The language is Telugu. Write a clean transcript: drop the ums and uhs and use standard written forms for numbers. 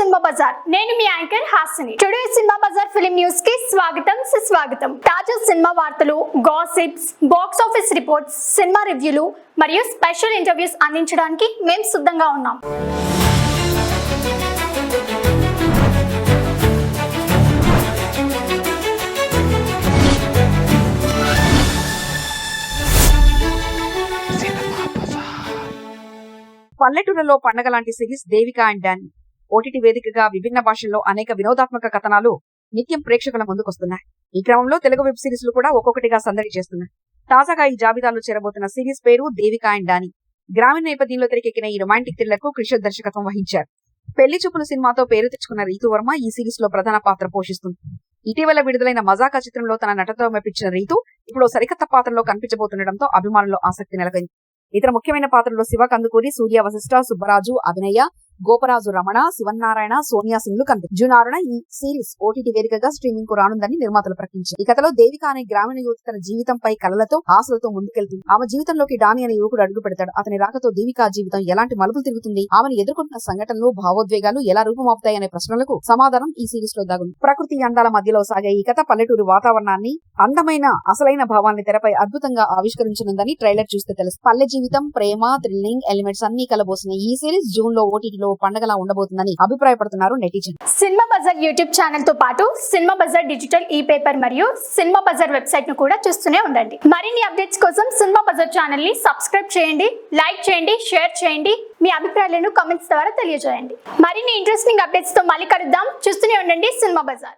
సినిమా బజార్. నేను మీ anchor Hasini. Today cinema Bazaar film news కి స్వాగతం సుస్వాగతం. తాజా సినిమా వార్తలు, gossips, box office reports, cinema రివ్యూలు మరియు స్పెషల్ ఇంటర్వ్యూస్ అందించడానికి మేము సిద్ధంగా ఉన్నాం. పల్లెటూరులో పండగ లాంటి series Devika and Danny OTT వేదికగా విభిన్న భాషల్లో అనేక వినోదాత్మక కథనాలు నిత్యం ప్రేక్షకుల ముందుకొస్తున్నాయి. ఈ క్రమంలో తెలుగు వెబ్ సిరీస్లు కూడా ఒక్కొక్కటిగా సందడి చేస్తున్నాయి. తాజాగా ఈ జాబితాలో చేరబోతున్న సిరీస్ పేరు దేవిక అండ్ డానీ. గ్రామీణ నేపథ్యంలో తెరకెక్కిన ఈ రొమాంటిక్ థ్రిల్లర్కు కృష్ణ దర్శకత్వం వహించారు. పెళ్లి చూపుల సినిమాతో పేరు తెచ్చుకున్న రీతు వర్మ ఈ సిరీస్ లో ప్రధాన పాత్ర పోషిస్తుంది. ఇటీవల విడుదలైన మజాకా చిత్రంలో తన నటనతో మెప్పించిన రీతు ఇప్పుడు సరికొత్త పాత్రలో కనిపించబోతుండటంతో అభిమానుల్లో ఆసక్తి నెలకొంది. ఇతర ముఖ్యమైన పాత్రలో శివ కందుకూరి, సూర్య వశిష్ఠ, సుబ్బరాజు, అభినయ, గోపరాజు రమణ, శివన్నారాయణ, సోనియా సింగ్లు కనిపించారు. జూన్ 6న ఈ సిరీస్ ఓటీటీ వేదికగా స్ట్రీమింగ్ కు రానుందని నిర్మాతలు ప్రకటించారు. ఈ కథలో దేవిక అనే గ్రామీణ యువతి తన జీవితంపై కలలతో, ఆశలతో ముందుకెళ్తుంది. ఆమె జీవితంలోకి డానీ అనే యువకుడు అడుగు పెడతాడు. అతని రాకతో దేవిక జీవితం ఎలాంటి మలుపులు తిరుగుతుంది, ఆమెను ఎదుర్కొంటున్న సంఘటనలు, భావోద్వేగాలు ఎలా రూపమాపుతాయి అనే ప్రశ్నలకు సమాధానం ఈ సిరీస్ లో దాగుంది. ప్రకృతి అందాల మధ్యలో సాగే ఈ కథ పల్లెటూరు వాతావరణాన్ని, అందమైన అసలైన భావాన్ని తెరపై అద్భుతంగా ఆవిష్కరించనుందని ట్రైలర్ చూస్తే తెలుసు. పల్లె జీవితం, ప్రేమ, థ్రిల్లింగ్ ఎలిమెంట్స్ అన్ని కలబోసిన ఈ సిరీస్ జూన్ లో ఓటీటీలో పండగలా ఉండబోతుందని అభిప్రాయపడుతున్నారు netizen. Cinema Bazaar YouTube channel తో పాటు Cinema Bazaar digital e paper మరియు సినిమా బజార్ వెబ్సైట్ ను కూడా చూస్తూనే ఉండండి. మరిన్ని అప్డేట్స్ కోసం సినిమా బజార్ ఛానల్ ని సబ్స్క్రైబ్ చేయండి, లైక్ చేయండి, షేర్ చేయండి. మీ అభిప్రాయాలను కామెంట్స్ ద్వారా తెలియజేయండి. మరిన్ని ఇంట్రెస్టింగ్ అప్డేట్స్ తో మళ్ళీ కలుద్దాం. చూస్తూనే ఉండండి సినిమా బజార్.